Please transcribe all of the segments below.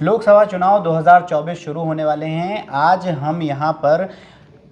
लोकसभा चुनाव 2024 शुरू होने वाले हैं। आज हम यहाँ पर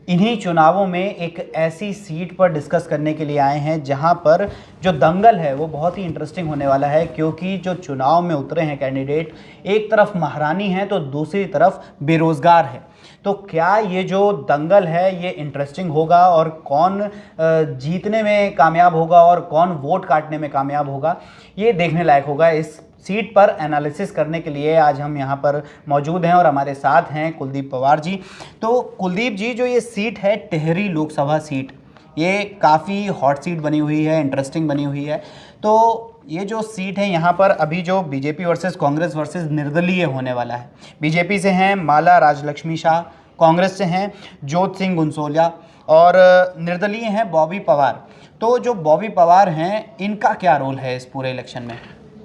इन्हीं चुनावों में एक ऐसी सीट पर डिस्कस करने के लिए आए हैं जहाँ पर जो दंगल है वो बहुत ही इंटरेस्टिंग होने वाला है, क्योंकि जो चुनाव में उतरे हैं कैंडिडेट, एक तरफ महारानी है तो दूसरी तरफ बेरोजगार है। तो क्या ये जो दंगल है ये इंटरेस्टिंग होगा और कौन जीतने में कामयाब होगा और कौन वोट काटने में कामयाब होगा, ये देखने लायक होगा। इस सीट पर एनालिसिस करने के लिए आज हम यहाँ पर मौजूद हैं और हमारे साथ हैं कुलदीप पवार जी। तो कुलदीप जी, जो ये सीट है टिहरी लोकसभा सीट, ये काफ़ी हॉट सीट बनी हुई है, इंटरेस्टिंग बनी हुई है। तो ये जो सीट है यहाँ पर अभी जो बीजेपी वर्सेस कांग्रेस वर्सेस निर्दलीय होने वाला है। बीजेपी से हैं माला राजलक्ष्मी शाह, कांग्रेस से हैं ज्योत सिंह गुनसोलिया और निर्दलीय हैं बॉबी पवार। तो जो बॉबी पवार हैं, इनका क्या रोल है इस पूरे इलेक्शन में?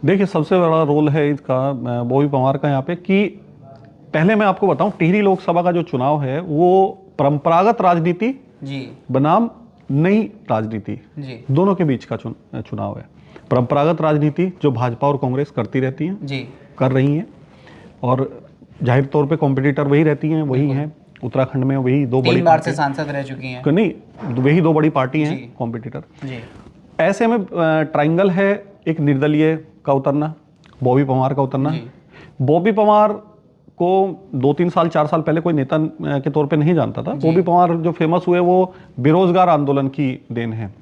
देखिए, सबसे बड़ा रोल है इसका बॉबी पवार का यहाँ पे कि पहले मैं आपको बताऊं, टिहरी लोकसभा का जो चुनाव है वो परंपरागत राजनीति जी बनाम नई राजनीति जी दोनों के बीच का चुनाव है। परंपरागत राजनीति जो भाजपा और कांग्रेस करती रहती हैं, जी कर रही हैं, और जाहिर तौर पे कॉम्पिटिटर वही रहती हैं, वही हैं। उत्तराखंड में वही दो बड़ी 3 बार से सांसद रह चुकी हैं। नहीं, वही दो बड़ी पार्टी हैं कॉम्पिटिटर। जी ऐसे में ट्रायंगल है, एक निर्दलीय का उतरना, बॉबी पवार का उतरना। बॉबी पवार को 2-3 साल 4 साल पहले कोई नेता के तौर पे नहीं जानता था। बॉबी पवार जो फेमस हुए वो बेरोजगार आंदोलन की देन है।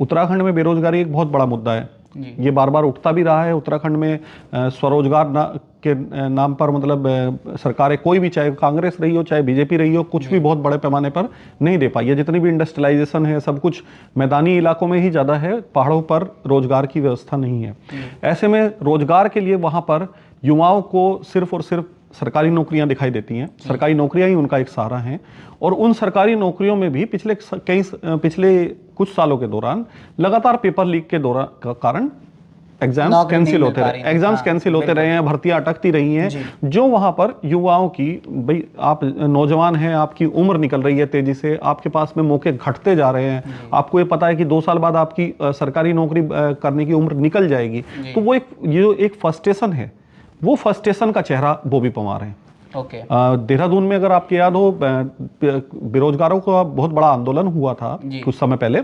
उत्तराखंड में बेरोजगारी एक बहुत बड़ा मुद्दा है, ये बार बार उठता भी रहा है। उत्तराखंड में स्वरोजगार के नाम पर मतलब सरकारें कोई भी, चाहे कांग्रेस रही हो चाहे बीजेपी रही हो, कुछ भी बहुत बड़े पैमाने पर नहीं दे पाई है। जितनी भी इंडस्ट्रियलाइजेशन है सब कुछ मैदानी इलाकों में ही ज़्यादा है, पहाड़ों पर रोजगार की व्यवस्था नहीं है। ऐसे में रोजगार के लिए वहाँ पर युवाओं को सिर्फ और सिर्फ सरकारी नौकरियां दिखाई देती हैं। सरकारी नौकरियां ही उनका एक सहारा हैं, और उन सरकारी नौकरियों में भी पिछले कुछ सालों के दौरान लगातार पेपर लीक के कारण एग्जाम्स कैंसिल होते रहे हैं, भर्तियां अटकती रही हैं। जो वहां पर युवाओं की, भाई आप नौजवान हैं, आपकी उम्र निकल रही है तेजी से, आपके पास में मौके घटते जा रहे हैं, आपको ये पता है कि 2 साल बाद आपकी सरकारी नौकरी करने की उम्र निकल जाएगी, तो वो एक फ्रस्ट्रेशन है। वो फ्रस्ट्रेशन का चेहरा बॉबी पवार है। देहरादून में अगर आपको याद हो, बेरोजगारों का बहुत बड़ा आंदोलन हुआ था कुछ समय पहले,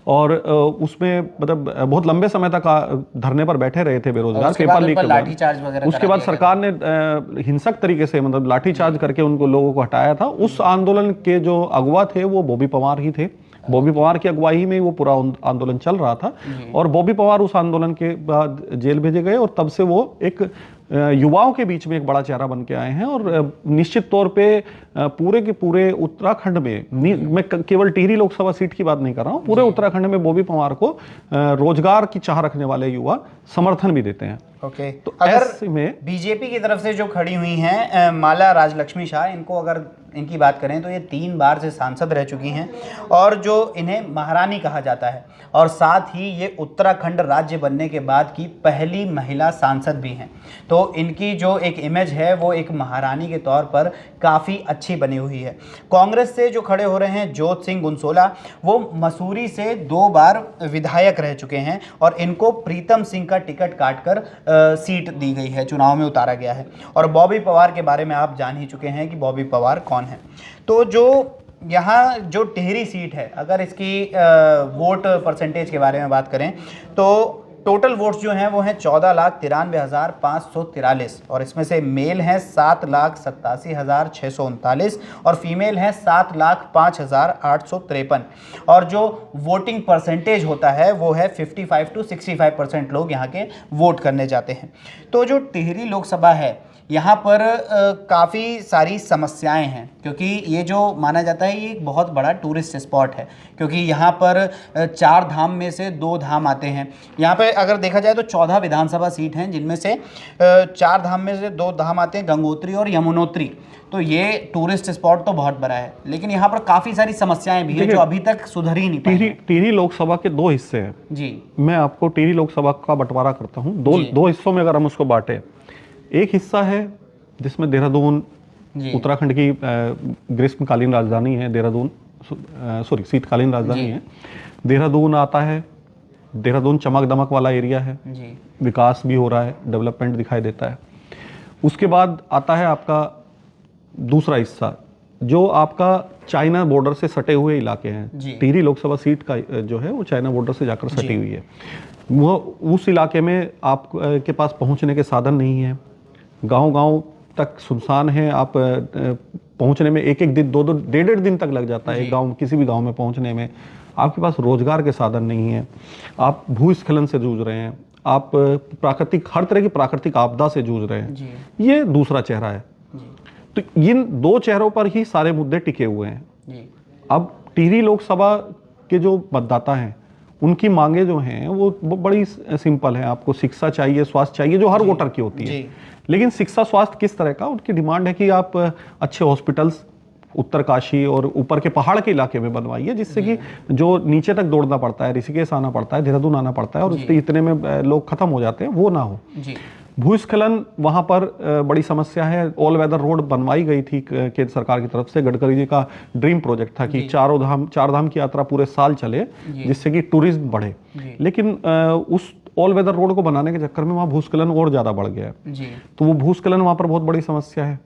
और उसमें मतलब बहुत लंबे समय तक धरने पर बैठे रहे थे बेरोजगार। पेपर लीक वगैरह, उसके बाद सरकार ने हिंसक तरीके से मतलब लाठीचार्ज करके उनको लोगों को हटाया था। उस आंदोलन के जो अगुवा थे वो बॉबी पवार ही थे। बॉबी पवार की अगुवाई में वो पूरा आंदोलन चल रहा था, और बॉबी पवार उस आंदोलन के बाद जेल भेजे गए, और तब से वो एक युवाओं के बीच में एक बड़ा चेहरा बन के आए हैं। और निश्चित तौर पे पूरे के पूरे उत्तराखंड में, मैं केवल टिहरी लोकसभा सीट की बात नहीं कर रहा हूँ, पूरे उत्तराखंड में बॉबी पवार को रोजगार की चाह रखने वाले युवा समर्थन भी देते हैं। तो अगर बीजेपी की तरफ से जो खड़ी हुई हैं माला राजलक्ष्मी शाह, इनको अगर इनकी बात करें तो ये 3 बार से सांसद रह चुकी हैं, और जो इन्हें महारानी कहा जाता है, और साथ ही ये उत्तराखंड राज्य बनने के बाद की पहली महिला सांसद भी हैं। तो इनकी जो एक इमेज है वो एक महारानी के तौर पर काफ़ी अच्छी बनी हुई है। कांग्रेस से जो खड़े हो रहे हैं ज्योत सिंह गुनसोला, वो मसूरी से 2 बार विधायक रह चुके हैं, और इनको प्रीतम सिंह का टिकट काटकर सीट दी गई है, चुनाव में उतारा गया है। और बॉबी पवार के बारे में आप जान ही चुके हैं कि बॉबी पवार कौन है। तो जो यहाँ जो टिहरी सीट है, अगर इसकी वोट परसेंटेज के बारे में बात करें तो टोटल वोट्स जो हैं वो हैं 14,93,543, और इसमें से मेल हैं 7,87,639 और फीमेल हैं 7,05,853, और जो वोटिंग परसेंटेज होता है वो है 55 to 65% लोग यहाँ के वोट करने जाते हैं। तो जो टिहरी लोकसभा है, यहाँ पर काफ़ी सारी समस्याएं हैं, क्योंकि ये जो माना जाता है ये एक बहुत बड़ा टूरिस्ट स्पॉट है, क्योंकि यहाँ पर 4 धाम में से 2 धाम आते हैं। यहाँ पे अगर देखा जाए तो 14 विधानसभा सीट हैं, जिनमें से 4 धाम में से 2 धाम आते हैं, गंगोत्री और यमुनोत्री। तो ये टूरिस्ट स्पॉट तो बहुत बड़ा है, लेकिन यहाँ पर काफ़ी सारी समस्याएं भी हैं जो अभी तक सुधर ही नहीं पाई। टिहरी लोकसभा के 2 हिस्से हैं जी। मैं आपको टिहरी लोकसभा का बंटवारा करता हूँ दो हिस्सों में, अगर हम उसको बांटे। एक हिस्सा है जिसमें देहरादून, उत्तराखंड की ग्रीष्मकालीन राजधानी है देहरादून, शीतकालीन राजधानी है देहरादून आता है। देहरादून चमक दमक वाला एरिया है, विकास भी हो रहा है, डेवलपमेंट दिखाई देता है। उसके बाद आता है आपका दूसरा हिस्सा जो आपका चाइना बॉर्डर से सटे हुए इलाके हैं। टिहरी लोकसभा सीट का जो है वो चाइना बॉर्डर से जाकर सटी हुई है। वो उस इलाके में आप के पास पहुंचने के साधन नहीं है, गांव-गांव तक सुनसान है। आप पहुंचने में एक एक दिन, दो दो, डेढ़ दिन तक लग जाता है गांव, किसी भी गांव में पहुंचने में। आपके पास रोजगार के साधन नहीं है, आप भूस्खलन से जूझ रहे हैं, आप प्राकृतिक, हर तरह की प्राकृतिक आपदा से जूझ रहे हैं। ये दूसरा चेहरा है। तो इन दो चेहरों पर ही सारे मुद्दे टिके हुए हैं। अब टिहरी लोकसभा के जो मतदाता हैं उनकी मांगे जो हैं वो बड़ी सिंपल है। आपको शिक्षा चाहिए, स्वास्थ्य चाहिए, जो हर वोटर की होती है। लेकिन शिक्षा स्वास्थ्य किस तरह का, उनकी डिमांड है कि आप अच्छे हॉस्पिटल्स उत्तरकाशी और ऊपर के पहाड़ के इलाके में बनवाइए, जिससे कि जो नीचे तक दौड़ना पड़ता है, ऋषिकेश आना पड़ता है, देहरादून आना पड़ता है और इतने में लोग खत्म हो जाते हैं, वो ना हो। भूस्खलन वहां पर बड़ी समस्या है। ऑल वेदर रोड बनवाई गई थी केंद्र सरकार की तरफ से, गडकरी जी का ड्रीम प्रोजेक्ट था कि चार धाम की यात्रा पूरे साल चले, जिससे कि टूरिज्म बढ़े। लेकिन उस ऑल वेदर रोड को बनाने के चक्कर में वहां भूस्खलन और ज्यादा बढ़ गया है। तो वो भूस्खलन वहां पर बहुत बड़ी समस्या है।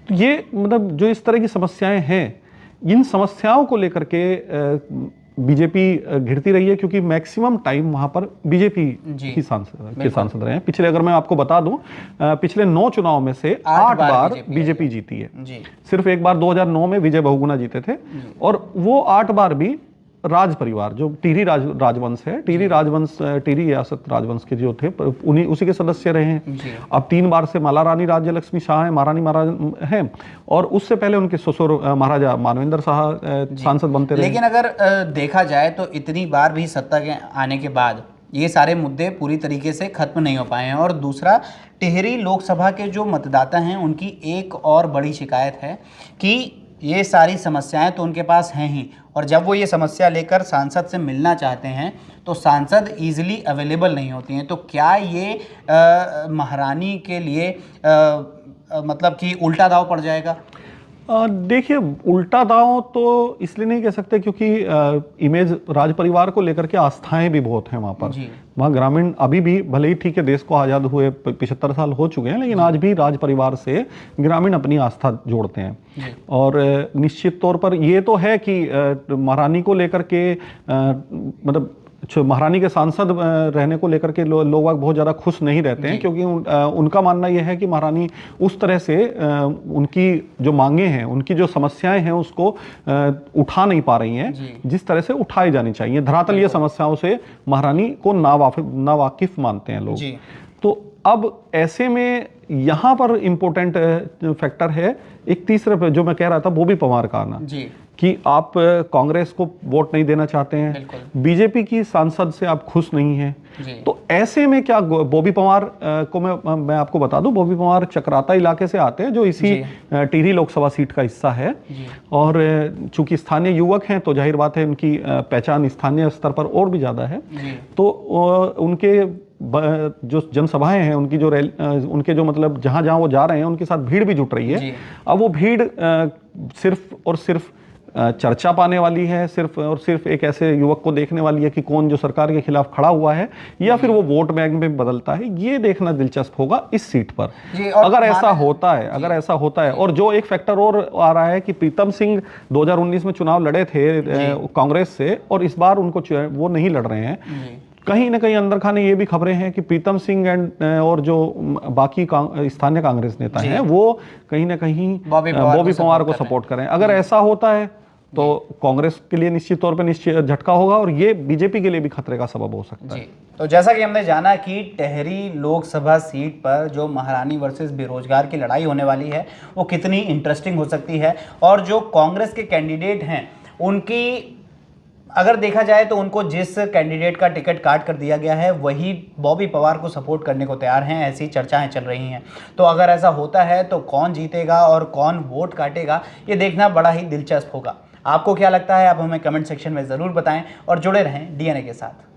तो ये मतलब जो इस तरह की समस्याएं हैं, इन समस्याओं को लेकर के बीजेपी घिरती रही है, क्योंकि मैक्सिमम टाइम वहां पर बीजेपी के सांसद रहे हैं। पिछले, अगर मैं आपको बता दूं, पिछले 9 चुनाव में से 8 बार बीजेपी जीती है। सिर्फ एक बार 2009 में विजय बहुगुणा जीते थे, और वो 8 बार भी राज परिवार, जो टिहरी राजवंश है, टिहरी रियासत राजवंश के जो थे उन्हीं उसी के सदस्य रहे हैं। अब 3 बार से माला रानी राज्य लक्ष्मी शाह है, महारानी महाराज हैं, और उससे पहले उनके ससुर महाराजा मानवेंद्र शाह सांसद बनते रहे। लेकिन अगर देखा जाए तो इतनी बार भी सत्ता के आने के बाद ये सारे मुद्दे पूरी तरीके से खत्म नहीं हो पाए हैं। और दूसरा, टिहरी लोकसभा के जो मतदाता हैं उनकी एक और बड़ी शिकायत है कि ये सारी समस्याएं तो उनके पास हैं ही, और जब वो ये समस्या लेकर सांसद से मिलना चाहते हैं तो सांसद इजीली अवेलेबल नहीं होती हैं। तो क्या ये महारानी के लिए मतलब कि उल्टा दाव पड़ जाएगा? देखिए, उल्टा दांव तो इसलिए नहीं कह सकते, क्योंकि इमेज राज परिवार को लेकर के आस्थाएं भी बहुत हैं वहाँ पर। वहाँ ग्रामीण अभी भी, भले ही ठीक है देश को आज़ाद हुए 75 साल हो चुके हैं, लेकिन आज भी राज परिवार से ग्रामीण अपनी आस्था जोड़ते हैं। और निश्चित तौर पर ये तो है कि महारानी को लेकर के मतलब महारानी के सांसद रहने को लेकर के लोग बहुत ज़्यादा खुश नहीं रहते हैं, क्योंकि उनका मानना यह है कि महारानी उस तरह से उनकी जो मांगे हैं, उनकी जो समस्याएं हैं, उसको उठा नहीं पा रही हैं जिस तरह से उठाई जानी चाहिए। धरातलीय समस्याओं से महारानी को नावाकिफ मानते हैं लोग। तो अब ऐसे में यहाँ पर इम्पोर्टेंट फैक्टर है एक तीसरे, जो मैं कह रहा था, बॉबी पवार का आना, कि आप कांग्रेस को वोट नहीं देना चाहते हैं, बीजेपी की सांसद से आप खुश नहीं हैं। तो ऐसे में क्या बॉबी पवार को मैं आपको बता दूं, बॉबी पवार चक्राता इलाके से आते हैं, जो इसी टिहरी लोकसभा सीट का हिस्सा है। और चूंकि स्थानीय युवक हैं तो जाहिर बात है उनकी पहचान स्थानीय स्तर पर और भी ज्यादा है। तो उनके जो जनसभाएं हैं, उनकी जो उनके जो मतलब जहां जहां वो जा रहे हैं, उनके साथ भीड़ भी जुट रही है। अब वो भीड़ सिर्फ और सिर्फ चर्चा पाने वाली है, सिर्फ और सिर्फ एक ऐसे युवक को देखने वाली है कि कौन जो सरकार के खिलाफ खड़ा हुआ है, या फिर वो वोट बैंक में बदलता है। ये देखना दिलचस्प होगा इस सीट पर। अगर ऐसा होता है, और जो एक फैक्टर और आ रहा है कि प्रीतम सिंह 2019 में चुनाव लड़े थे कांग्रेस से, और इस बार उनको वो नहीं लड़ रहे हैं। कहीं ना कहीं अंदर खाने ये भी खबरें हैं कि प्रीतम सिंह और जो बाकी स्थानीय कांग्रेस नेता हैं, वो कहीं ना कहीं बॉबी पवार को सपोर्ट करें। अगर ऐसा होता है तो कांग्रेस के लिए निश्चित तौर पर झटका होगा, और ये बीजेपी के लिए भी खतरे का सबब हो सकता है। तो जैसा कि हमने जाना कि टिहरी लोकसभा सीट पर जो महारानी वर्सेस बेरोजगार की लड़ाई होने वाली है वो कितनी इंटरेस्टिंग हो सकती है, और जो कांग्रेस के कैंडिडेट हैं उनकी अगर देखा जाए तो उनको जिस कैंडिडेट का टिकट काट कर दिया गया है वही बॉबी पवार को सपोर्ट करने को तैयार हैं, ऐसी चर्चाएं चल रही हैं। तो अगर ऐसा होता है तो कौन जीतेगा और कौन वोट काटेगा, ये देखना बड़ा ही दिलचस्प होगा। आपको क्या लगता है, आप हमें कमेंट सेक्शन में ज़रूर बताएं और जुड़े रहें डीएनए के साथ।